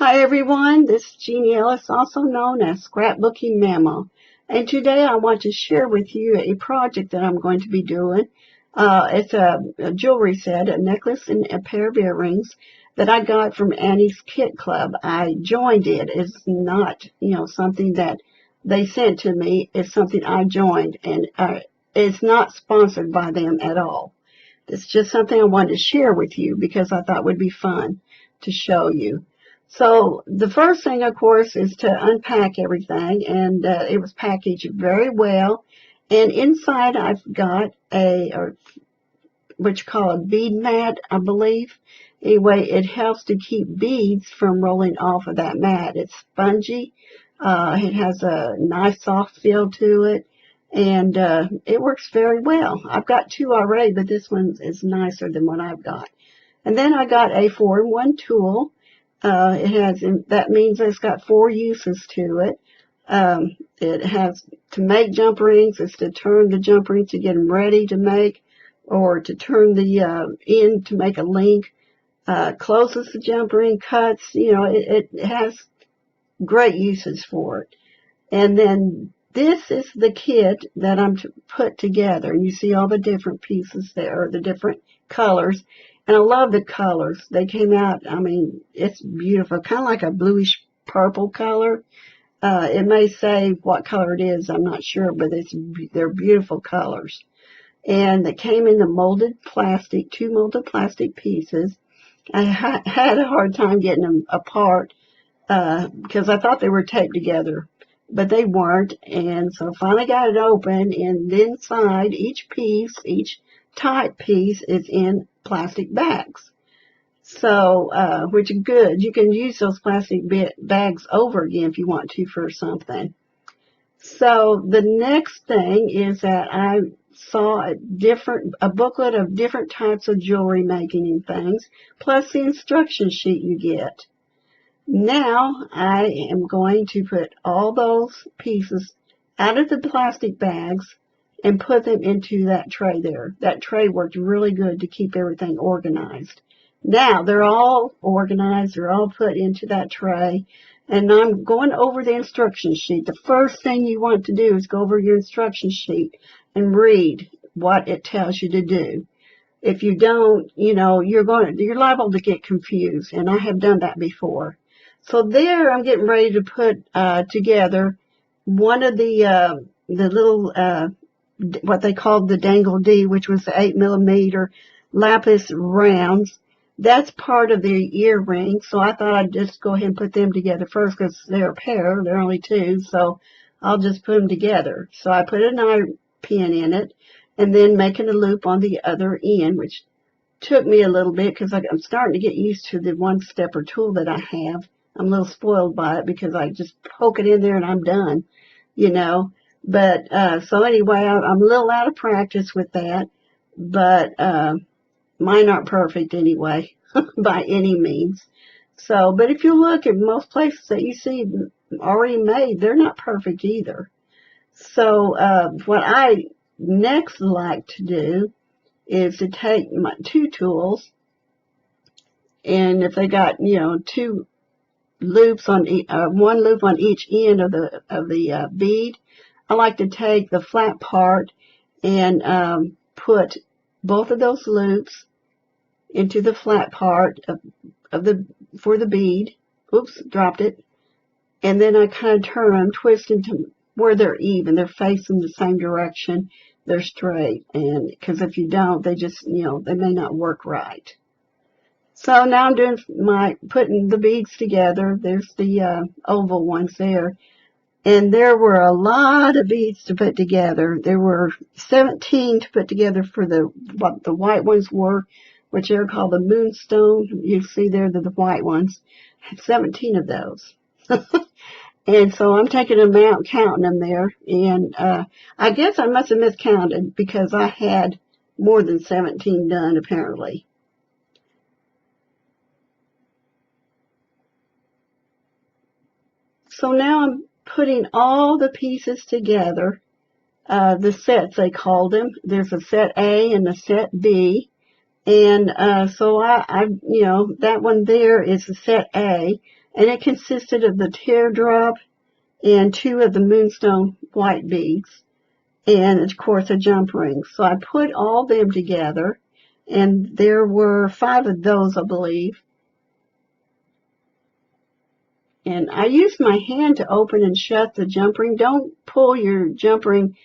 Hi everyone, this is Jeannie Ellis, also known as Scrapbooking Mama. And today I want to share with you a project that I'm going to be doing. It's a jewelry set, a necklace and a pair of earrings that I got from Annie's Kit Club. I joined it. It's not, something that they sent to me. It's something I joined, and it's not sponsored by them at all. It's just something I wanted to share with you because I thought would be fun to show you. So the first thing, of course, is to unpack everything, and it was packaged very well. And inside, I've got or what you call a bead mat, I believe. Anyway, it helps to keep beads from rolling off of that mat. It's spongy. It has a nice soft feel to it, and it works very well. I've got two already, but this one is nicer than what I've got. And then I got a 4-in-1 tool. That means it's got 4 uses to it. It has to make jump rings, it's to turn the jump rings to get them ready to make, or to turn the end to make a link, closes the jump ring, cuts, it has great uses for it. And then this is the kit that I'm to put together. And you see all the different pieces there, the different colors. And I love the colors. They came out, it's beautiful, kind of like a bluish purple color. It may say what color it is, I'm not sure, but they're beautiful colors. And they came in the molded plastic, 2 molded plastic pieces. I had a hard time getting them apart because I thought they were taped together, but they weren't. And so finally got it open, and inside each tight piece is in plastic bags. So, which is good. You can use those plastic bags over again if you want to for something. So the next thing is that I saw a booklet of different types of jewelry making and things, plus the instruction sheet you get. Now I am going to put all those pieces out of the plastic bags and put them into that tray there. That tray worked really good to keep everything organized. Now they're all organized, they're all put into that tray, and I'm going over the instruction sheet. The first thing you want to do is go over your instruction sheet and read what it tells you to do. If you don't, you're liable to get confused, and I have done that before. So there, I'm getting ready to put together one of the little what they called the Dangle D, which was the 8mm lapis rounds. That's part of the earring, so I thought I'd just go ahead and put them together first because they're a pair. They're only 2, so I'll just put them together. So I put an eye pin in it, and then making a loop on the other end, which took me a little bit because I'm starting to get used to the one-stepper tool that I have. I'm a little spoiled by it because I just poke it in there and I'm done, But so anyway, I'm a little out of practice with that, but mine aren't perfect anyway, by any means. So, but if you look at most places that you see already made, they're not perfect either. So what I next like to do is to take my 2 tools, and if they got 2 loops on 1 loop on each end of the bead, I like to take the flat part and put both of those loops into the flat part for the bead. Oops, dropped it. And then I kind of turn them, twist them to where they're even. They're facing the same direction. They're straight. And because if you don't, they just, they may not work right. So now I'm doing putting the beads together. There's the oval ones there. And there were a lot of beads to put together. There were 17 to put together for what the white ones were, which are called the moonstone. You see there the white ones. I had 17 of those. And so I'm taking them out, counting them there. And I guess I must have miscounted because I had more than 17 done, apparently. So now I'm putting all the pieces together, the sets they called them. There's a set A and a set B. And so that one there is a set A. and it consisted of the teardrop and 2 of the moonstone white beads, and of course a jump ring. So I put all them together, and there were 5 of those, I believe. And I used my hand to open and shut the jump ring. Don't pull your jump ring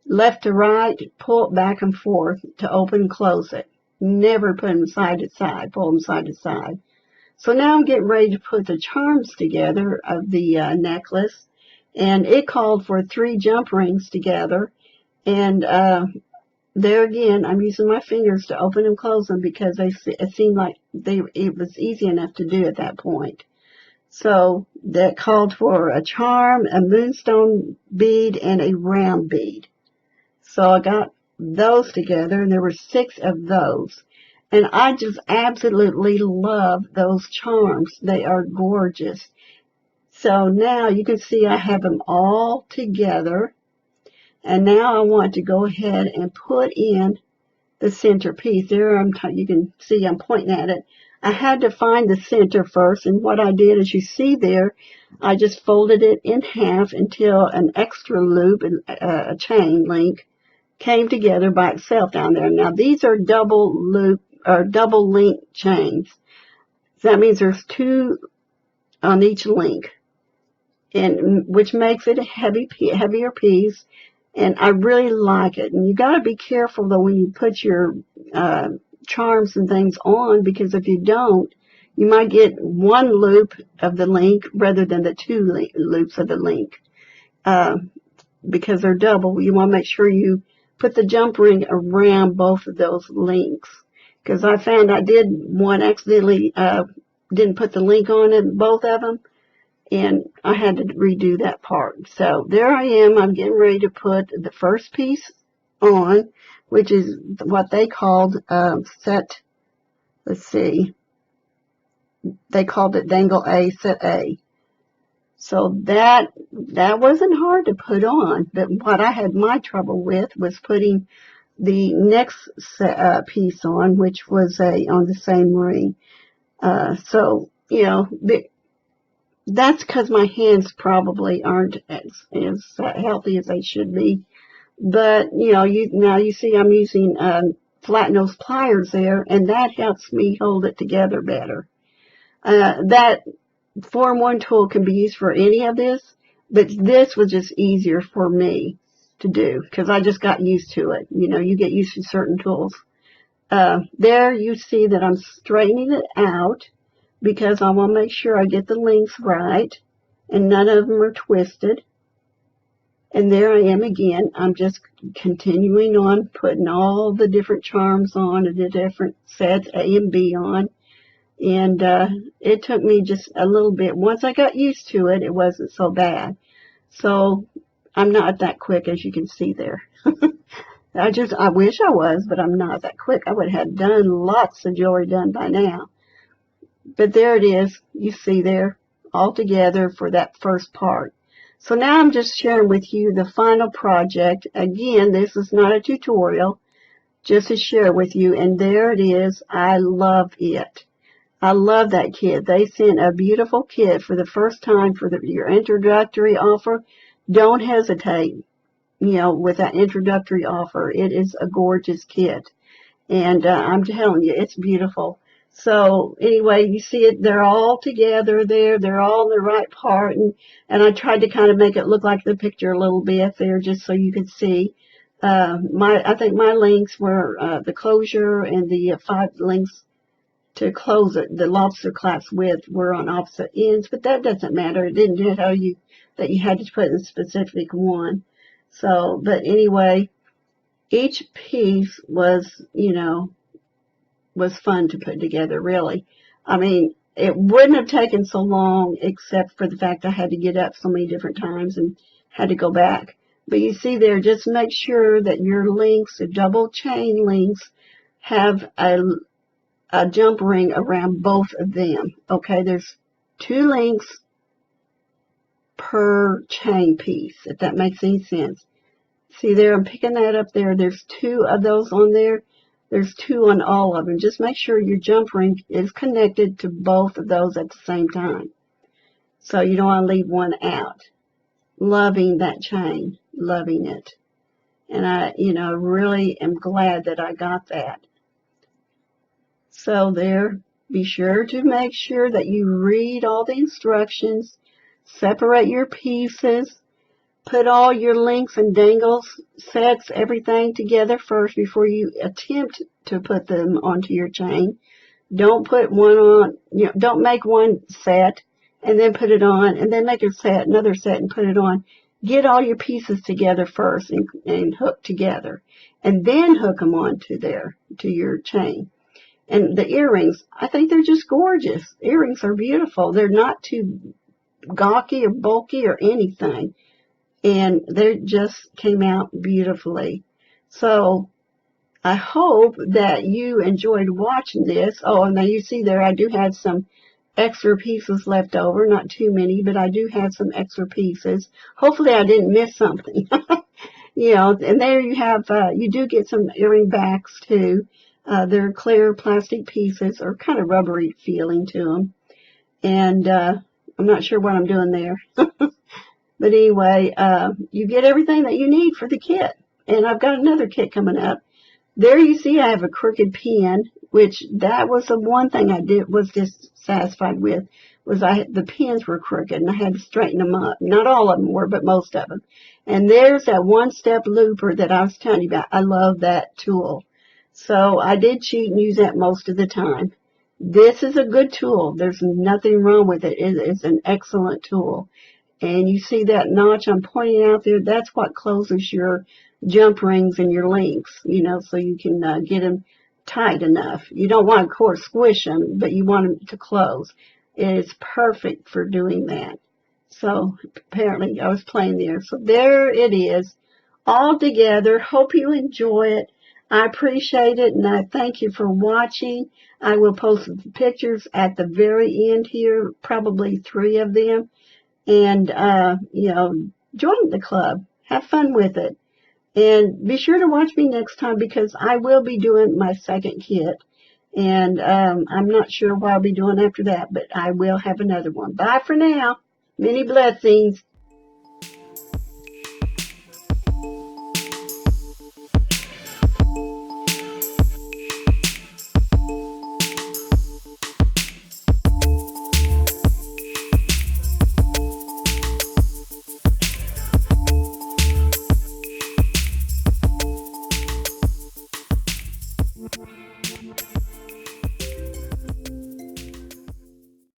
left to right, pull it back and forth to open and close it. Never put them side to side, pull them side to side. So now I'm getting ready to put the charms together of the necklace, and it called for 3 jump rings together. And there again, I'm using my fingers to open and close them because it seemed like it was easy enough to do at that point. So that called for a charm, a moonstone bead, and a round bead. So I got those together, and there were 6 of those. And I just absolutely love those charms. They are gorgeous. So now you can see I have them all together. And now I want to go ahead and put in the centerpiece. There you can see I'm pointing at it. I had to find the center first, and what I did, as you see there, I just folded it in half until an extra loop, a chain link, came together by itself down there. Now these are double loop or double link chains. So that means there's 2 on each link, and which makes it a heavier piece. And I really like it. And you got to be careful though when you put your charms and things on, because if you don't, you might get 1 loop of the link rather than the 2 loops of the link. Because they're double, you want to make sure you put the jump ring around both of those links. Because I found I did one accidentally, didn't put the link on it, both of them, and I had to redo that part. So there I am. I'm getting ready to put the first piece on, which is what they called set. Let's see. They called it Dangle A, set A. So that wasn't hard to put on, but what I had my trouble with was putting the next piece on, which was on the same ring. So you know, that's because my hands probably aren't as healthy as they should be. But you know, now you see I'm using flat nose pliers there, and that helps me hold it together better. That Form 1 tool can be used for any of this, but this was just easier for me to do because I just got used to it. You know, you get used to certain tools. There you see that I'm straightening it out because I want to make sure I get the links right and none of them are twisted. And there I am again. I'm just continuing on putting all the different charms on and the different sets A and B on. And it took me just a little bit. Once I got used to it, it wasn't so bad. So I'm not that quick, as you can see there. I wish I was, but I'm not that quick. I would have done lots of jewelry done by now. But there it is. You see there, all together for that first part. So now I'm just sharing with you the final project. Again, this is not a tutorial, just to share with you. And there it is. I love it. I love that kit. They sent a beautiful kit for the first time for your introductory offer. Don't hesitate, you know, with that introductory offer. It is a gorgeous kit. And I'm telling you, it's beautiful. So anyway, you see it, they're all together there. They're all in the right part. And I tried to kind of make it look like the picture a little bit there just so you could see. I think my links were the closure and the 5 links to close it, the lobster clasp width, were on opposite ends, but that doesn't matter. It didn't tell you that you had to put in a specific one. So, but anyway, each piece was, you know, was fun to put together, really. I mean, it wouldn't have taken so long except for the fact I had to get up so many different times and had to go back. But you see there, just make sure that your links, the double chain links, have a jump ring around both of them. Okay, there's 2 links per chain piece, if that makes any sense. See there, I'm picking that up there. There's 2 of those on there. There's 2 on all of them. Just make sure your jump ring is connected to both of those at the same time. So you don't want to leave one out. Loving that chain, loving it. And I, really am glad that I got that. So there, be sure to make sure that you read all the instructions, separate your pieces, put all your links and dangles, sets, everything together first before you attempt to put them onto your chain. Don't put one on, don't make one set and then put it on and then make another set and put it on. Get all your pieces together first and hook together and then hook them onto to your chain. And the earrings, I think they're just gorgeous. Earrings are beautiful. They're not too gawky or bulky or anything. And they just came out beautifully. So I hope that you enjoyed watching this. Oh, and now you see there I do have some extra pieces left over. Not too many, but I do have some extra pieces. Hopefully I didn't miss something. And there you have, you do get some earring backs too. They're clear plastic pieces or kind of rubbery feeling to them. And I'm not sure what I'm doing there. But anyway, you get everything that you need for the kit. And I've got another kit coming up. There you see I have a crooked pin, which that was the one thing I was dissatisfied with, was the pins were crooked and I had to straighten them up. Not all of them were, but most of them. And there's that one-step looper that I was telling you about. I love that tool. So I did cheat and use that most of the time. This is a good tool. There's nothing wrong with it. It's an excellent tool. And you see that notch I'm pointing out there? That's what closes your jump rings and your links, so you can get them tight enough. You don't want to, of course, squish them, but you want them to close. It's perfect for doing that. So apparently I was playing there. So there it is, all together. Hope you enjoy it. I appreciate it, and I thank you for watching. I will post the pictures at the very end here, probably 3 of them. And, join the club. Have fun with it. And be sure to watch me next time because I will be doing my second kit. And I'm not sure what I'll be doing after that, but I will have another one. Bye for now. Many blessings.